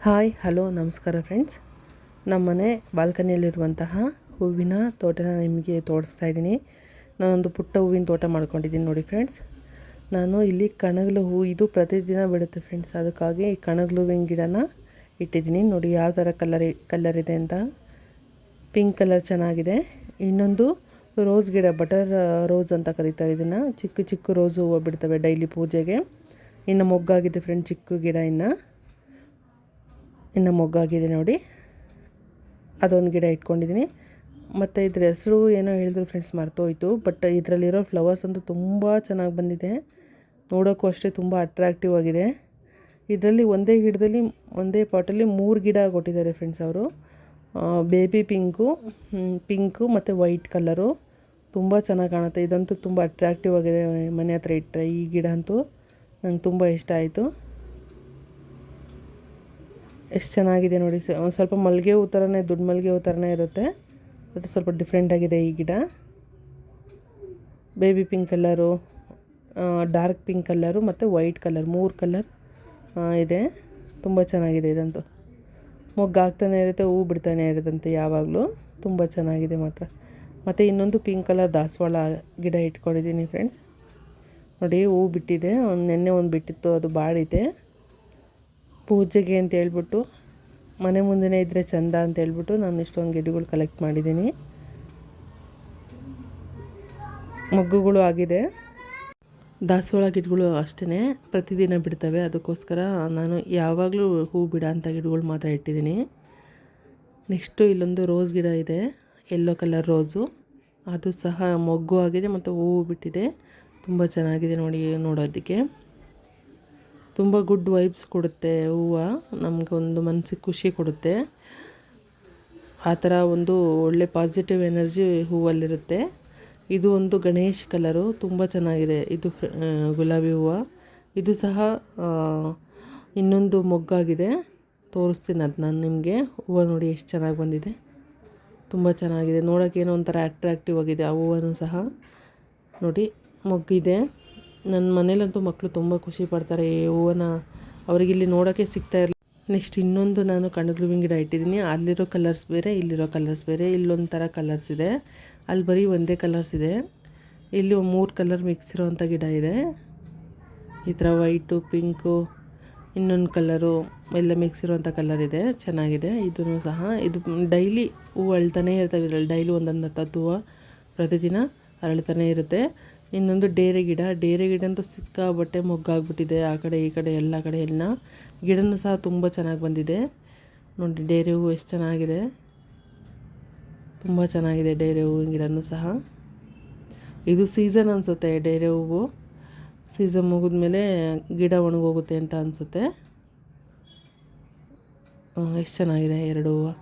Hi hello ನಮಸ್ಕಾರ friends. ನಮ್ಮನೆ ಬಾಲ್ಕನಿಯಲ್ಲಿರುವಂತಹ ಹೂವಿನ ತೋಟನ ನಿಮಗೆ ತೋರಿಸ್ತಾ ಇದ್ದೀನಿ. ನಾನೊಂದು ಪುಟ್ಟ ಹೂವಿನ ತೋಟ ಮಾಡ್ಕೊಂಡಿದ್ದೀನಿ ನೋಡಿ ಫ್ರೆಂಡ್ಸ್. ನಾನು ಇಲ್ಲಿ ಕಣಗಿಲೆ ಹೂ ಇದು ಪ್ರತಿದಿನ ಬಿಡುತ್ತೆ ಫ್ರೆಂಡ್ಸ್. ಅದಕ್ಕಾಗಿ ಈ ಕಣಗಿಲೆ ಹೂವಿನ ಗಿಡನ ಇಟ್ಟಿದ್ದೀನಿ. ನೋಡಿ ಯಾವ ಥರ ಕಲರ್ ಇದೆ ಅಂತ. ಪಿಂಕ್ ಕಲರ್ ಚೆನ್ನಾಗಿದೆ. ಇನ್ನೊಂದು ರೋಸ್ ಗಿಡ, ಬಟರ್ ರೋಸ್ ಅಂತ ಕರೀತಾರೆ ಇದನ್ನು. ಚಿಕ್ಕ ಚಿಕ್ಕ ರೋಸ್ ಹೂವು ಬಿಡ್ತವೆ ಡೈಲಿ ಪೂಜೆಗೆ. ಇನ್ನು ಮೊಗ್ಗಾಗಿದೆ ಫ್ರೆಂಡ್ಸ್, ಚಿಕ್ಕ ಗಿಡ ಇನ್ನು ಮೊಗ್ಗಾಗಿದೆ ನೋಡಿ. ಅದೊಂದು ಗಿಡ ಇಟ್ಕೊಂಡಿದ್ದೀನಿ. ಮತ್ತು ಇದ್ರ ಹೆಸರು ಏನೋ ಹೇಳಿದ್ರು ಫ್ರೆಂಡ್ಸ್, ಮರ್ತೋಯ್ತು. ಬಟ್ ಇದರಲ್ಲಿರೋ ಫ್ಲವರ್ಸ್ ಅಂತೂ ತುಂಬ ಚೆನ್ನಾಗಿ ಬಂದಿದೆ. ನೋಡೋಕ್ಕೂ ಅಷ್ಟೇ ತುಂಬ ಅಟ್ರಾಕ್ಟಿವ್ ಆಗಿದೆ. ಇದರಲ್ಲಿ ಒಂದೇ ಗಿಡದಲ್ಲಿ ಒಂದೇ ಪಾಟಲ್ಲಿ 3 ಗಿಡ ಕೊಟ್ಟಿದ್ದಾರೆ ಫ್ರೆಂಡ್ಸ್ ಅವರು. ಬೇಬಿ ಪಿಂಕು ಮತ್ತು ವೈಟ್ ಕಲರು ತುಂಬ ಚೆನ್ನಾಗಿ ಕಾಣುತ್ತೆ. ಇದಂತೂ ತುಂಬ ಅಟ್ರಾಕ್ಟಿವ್ ಆಗಿದೆ. ಮನೆ ಹತ್ರ ಇಟ್ಟರೆ ಈ ಗಿಡ ಅಂತೂ ನಂಗೆ ತುಂಬ ಇಷ್ಟ ಆಯಿತು. ಎಷ್ಟು ಚೆನ್ನಾಗಿದೆ ನೋಡಿ. ಸ್ವಲ್ಪ ಮಲ್ಲಿಗೆ ಹೂ ಥರನೇ, ದೊಡ್ಡ ಮಲ್ಲಿಗೆ ಹೂ ಥರನೇ ಇರುತ್ತೆ. ಅದು ಸ್ವಲ್ಪ ಡಿಫ್ರೆಂಟಾಗಿದೆ ಈ ಗಿಡ. Baby pink colour, dark pink colour ಮತ್ತು ವೈಟ್ ಕಲರ್, 3 ಕಲರ್ ಇದೆ. ತುಂಬ ಚೆನ್ನಾಗಿದೆ ಇದಂತೂ. ಮೊಗ್ಗಾಗ್ತಾನೆ ಇರುತ್ತೆ, ಹೂ ಬಿಡ್ತಾನೆ ಇರುತ್ತಂತೆ ಯಾವಾಗಲೂ. ತುಂಬ ಚೆನ್ನಾಗಿದೆ ಮಾತ್ರ. ಮತ್ತು ಇನ್ನೊಂದು ಪಿಂಕ್ ಕಲರ್ ದಾಸವಾಳ ಗಿಡ ಇಟ್ಕೊಂಡಿದ್ದೀನಿ ಫ್ರೆಂಡ್ಸ್. ನೋಡಿ ಹೂ ಬಿಟ್ಟಿದೆ. ನೆನ್ನೆ ಒಂದು ಬಿಟ್ಟಿತ್ತು, ಅದು ಬಾಡಿದೆ. ಪೂಜೆಗೆ ಅಂತ ಹೇಳ್ಬಿಟ್ಟು, ಮನೆ ಮುಂದೆನೇ ಇದ್ದರೆ ಚೆಂದ ಅಂತ ಹೇಳ್ಬಿಟ್ಟು ನಾನು ಇಷ್ಟೊಂದು ಗಿಡಗಳು ಕಲೆಕ್ಟ್ ಮಾಡಿದ್ದೀನಿ. ಮೊಗ್ಗುಗಳು ಆಗಿದೆ. ದಾಸವಾಳ ಗಿಡಗಳು ಅಷ್ಟೇ ಪ್ರತಿದಿನ ಬಿಡ್ತವೆ. ಅದಕ್ಕೋಸ್ಕರ ನಾನು ಯಾವಾಗಲೂ ಹೂ ಬಿಡ ಅಂತ ಗಿಡಗಳು ಮಾತ್ರ ಇಟ್ಟಿದ್ದೀನಿ. ನೆಕ್ಸ್ಟು ಇಲ್ಲೊಂದು ರೋಸ್ ಗಿಡ ಇದೆ, ಯೆಲ್ಲೋ ಕಲರ್ ರೋಸು. ಅದು ಸಹ ಮೊಗ್ಗು ಆಗಿದೆ ಮತ್ತು ಹೂವು ಬಿಟ್ಟಿದೆ. ತುಂಬ ಚೆನ್ನಾಗಿದೆ ನೋಡಿ ನೋಡೋದಕ್ಕೆ. ತುಂಬ ಗುಡ್ ವೈಬ್ಸ್ ಕೊಡುತ್ತೆ ಹೂವು. ನಮಗೊಂದು ಮನಸ್ಸಿಗೆ ಖುಷಿ ಕೊಡುತ್ತೆ. ಆ ಥರ ಒಂದು ಒಳ್ಳೆ ಪಾಸಿಟಿವ್ ಎನರ್ಜಿ ಹೂವಲ್ಲಿರುತ್ತೆ. ಇದು ಒಂದು ಗಣೇಶ್ ಕಲರು, ತುಂಬ ಚೆನ್ನಾಗಿದೆ. ಇದು ಗುಲಾಬಿ ಹೂವು. ಇದು ಸಹ ಇನ್ನೊಂದು ಮೊಗ್ಗಾಗಿದೆ, ತೋರಿಸ್ತೀನಿ ಅದು ನಾನು ನಿಮಗೆ. ಹೂವು ನೋಡಿ ಎಷ್ಟು ಚೆನ್ನಾಗಿ ಬಂದಿದೆ, ತುಂಬ ಚೆನ್ನಾಗಿದೆ. ನೋಡೋಕ್ಕೇನೋ ಒಂಥರ ಅಟ್ರಾಕ್ಟಿವ್ ಆಗಿದೆ. ಆ ಹೂವು ಸಹ ನೋಡಿ ಮೊಗ್ಗಿದೆ. ನನ್ನ ಮನೇಲಂತೂ ಮಕ್ಕಳು ತುಂಬ ಖುಷಿ ಪಡ್ತಾರೆ ಈ ಹೂವನ್ನು. ಅವರಿಗಿಲ್ಲಿ ನೋಡೋಕ್ಕೆ ಸಿಗ್ತಾ ಇರಲಿಲ್ಲ. ನೆಕ್ಸ್ಟ್ ಇನ್ನೊಂದು ನಾನು ಕಣಗಿಲೆ ಹೂವಿನ ಗಿಡ ಇಟ್ಟಿದ್ದೀನಿ. ಅಲ್ಲಿರೋ ಕಲರ್ಸ್ ಬೇರೆ, ಇಲ್ಲಿರೋ ಕಲರ್ಸ್ ಬೇರೆ. ಇಲ್ಲೊಂಥರ ಕಲರ್ಸ್ ಇದೆ, ಅಲ್ಲಿ ಬರೀ ಒಂದೇ ಕಲರ್ಸ್ ಇದೆ. ಇಲ್ಲಿ 3 ಕಲರ್ ಮಿಕ್ಸ್ ಇರೋವಂಥ ಗಿಡ ಇದೆ. ಈ ಥರ ವೈಟು, ಪಿಂಕು, ಇನ್ನೊಂದು ಕಲರು ಎಲ್ಲ ಮಿಕ್ಸ್ ಇರೋವಂಥ ಕಲರ್ ಇದೆ. ಚೆನ್ನಾಗಿದೆ ಇದೂ ಸಹ. ಇದು ಡೈಲಿ ಹೂವು ಅಳ್ತಾನೇ ಇರ್ತವೆ ಇದರಲ್ಲಿ. ಡೈಲಿ ಒಂದೊಂದು 10 ಹೂವು ಪ್ರತಿದಿನ ಅರಳ್ತಾನೆ ಇರುತ್ತೆ. ಇನ್ನೊಂದು ಡೇರೆ ಗಿಡ ಅಂತೂ ಸಿಕ್ಕಾಬಟ್ಟೆ ಮೊಗ್ಗಾಗ್ಬಿಟ್ಟಿದೆ. ಆ ಕಡೆ ಈ ಕಡೆ ಎಲ್ಲ ಕಡೆ ಗಿಡನೂ ಸಹ ತುಂಬ ಚೆನ್ನಾಗಿ ಬಂದಿದೆ ನೋಡಿ. ಡೇರೆ ಹೂವು ಎಷ್ಟು ಚೆನ್ನಾಗಿದೆ, ತುಂಬ ಚೆನ್ನಾಗಿದೆ ಡೇರೆ ಹೂವಿನ ಗಿಡನೂ ಸಹ. ಇದು ಸೀಸನ್ ಅನಿಸುತ್ತೆ ಡೇರೆ ಹೂವು. ಸೀಸನ್ ಮುಗಿದ್ಮೇಲೆ ಗಿಡ ಒಣಗೋಗುತ್ತೆ ಅಂತ ಅನಿಸುತ್ತೆ. ಎಷ್ಟು ಚೆನ್ನಾಗಿದೆ 2 ಹೂವು.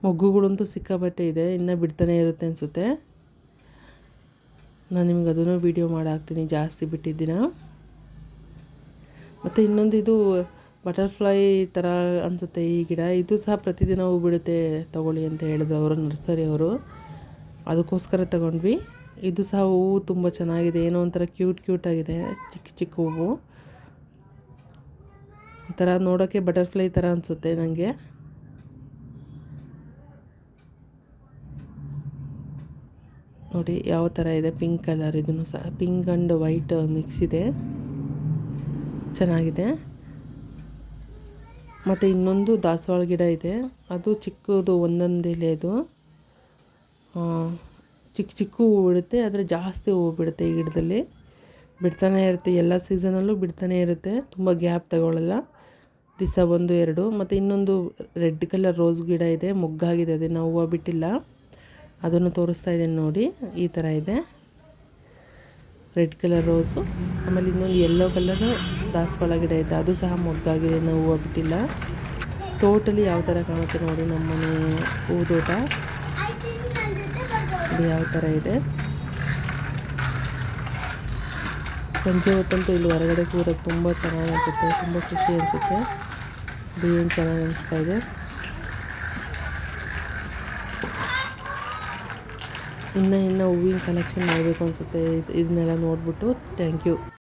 ಮೊಗ್ಗುಗಳಂತೂ ಸಿಕ್ಕಾಬಟ್ಟೆ ಇದೆ, ಇನ್ನೂ ಬಿಡ್ತಾನೆ ಇರುತ್ತೆ ಅನಿಸುತ್ತೆ. ನಾನು ನಿಮ್ಗೆ ಅದನ್ನು ವೀಡಿಯೋ ಮಾಡಿ ಹಾಕ್ತೀನಿ, ಜಾಸ್ತಿ ಬಿಟ್ಟಿದ್ದೀನ. ಮತ್ತು ಇನ್ನೊಂದು ಇದು ಬಟರ್ಫ್ಲೈ ಥರ ಅನಿಸುತ್ತೆ ಈ ಗಿಡ. ಇದು ಸಹ ಪ್ರತಿದಿನ ಹೂ ಬಿಡುತ್ತೆ, ತೊಗೊಳ್ಳಿ ಅಂತ ಹೇಳಿದ್ರು ಅವರು, ನರ್ಸರಿ ಅವರು. ಅದಕ್ಕೋಸ್ಕರ ತಗೊಂಡ್ವಿ. ಇದು ಸಹ ಹೂವು ತುಂಬ ಚೆನ್ನಾಗಿದೆ. ಏನೋ ಒಂಥರ ಕ್ಯೂಟ್ ಆಗಿದೆ, ಚಿಕ್ಕ ಚಿಕ್ಕ ಹೂವು. ಒಂಥರ ನೋಡೋಕ್ಕೆ ಬಟರ್ಫ್ಲೈ ಥರ ಅನಿಸುತ್ತೆ ನನಗೆ. ನೋಡಿ ಯಾವ ಥರ ಇದೆ, ಪಿಂಕ್ ಕಲರ್. ಇದನ್ನು ಸಹ ಪಿಂಕ್ ಆ್ಯಂಡ್ ವೈಟ್ ಮಿಕ್ಸ್ ಇದೆ, ಚೆನ್ನಾಗಿದೆ. ಮತ್ತು ಇನ್ನೊಂದು ದಾಸವಾಳ ಗಿಡ ಇದೆ. ಅದು ಚಿಕ್ಕದು, ಒಂದೊಂದು ಎಲೆದು ಚಿಕ್ಕ ಚಿಕ್ಕ ಹೂವು ಬಿಡುತ್ತೆ. ಆದರೆ ಜಾಸ್ತಿ ಹೂವು ಬಿಡುತ್ತೆ ಈ ಗಿಡದಲ್ಲಿ. ಬಿಡ್ತಾನೆ ಇರುತ್ತೆ, ಎಲ್ಲ ಸೀಸನಲ್ಲೂ ಬಿಡ್ತಾನೆ ಇರುತ್ತೆ. ತುಂಬ ಗ್ಯಾಪ್ ತಗೊಳ್ಳಲ್ಲ, ದಿವಸ 1-2. ಮತ್ತು ಇನ್ನೊಂದು ರೆಡ್ ಕಲರ್ ರೋಸ್ ಗಿಡ ಇದೆ, ಮೊಗ್ಗಾಗಿದೆ. ಅದನ್ನು ಹೂವು ಬಿಟ್ಟಿಲ್ಲ, ಅದನ್ನು ತೋರಿಸ್ತಾ ಇದ್ದೀನಿ ನೋಡಿ. ಈ ಥರ ಇದೆ ರೆಡ್ ಕಲರ್ ರೋಸು. ಆಮೇಲೆ ಇನ್ನೊಂದು ಯೆಲ್ಲೋ ಕಲರ್ ದಾಸವಾಳ ಗಿಡ ಇದೆ, ಅದು ಸಹ ಮೊಗ್ಗಾಗಿದೆ, ಇನ್ನೂ ಹೂವು ಬಿಟ್ಟಿಲ್ಲ. ಟೋಟಲಿ ಯಾವ ಥರ ಕಾಣುತ್ತೆ ನೋಡಿ ನಮ್ಮನೆ ಹೂ ತೋಟ. ಇದು ಯಾವ ಥರ ಇದೆ. ಸಂಜೆ ಹೊತ್ತಂತೂ ಇಲ್ಲಿ ಹೊರಗಡೆ ಕೂರೋಕ್ಕೆ ತುಂಬ ಚೆನ್ನಾಗಿ ಅನಿಸುತ್ತೆ, ತುಂಬ ಖುಷಿ ಅನಿಸುತ್ತೆ. ಇದು ಏನು ಚೆನ್ನಾಗಿ ಅನಿಸ್ತಾ ಇದೆ. ಇನ್ನು ಹೂವಿನ ಕಲೆಕ್ಷನ್ ಮಾಡಬೇಕು ಅನಿಸುತ್ತೆ ಇದನ್ನೆಲ್ಲ ನೋಡಿಬಿಟ್ಟು. Thank you.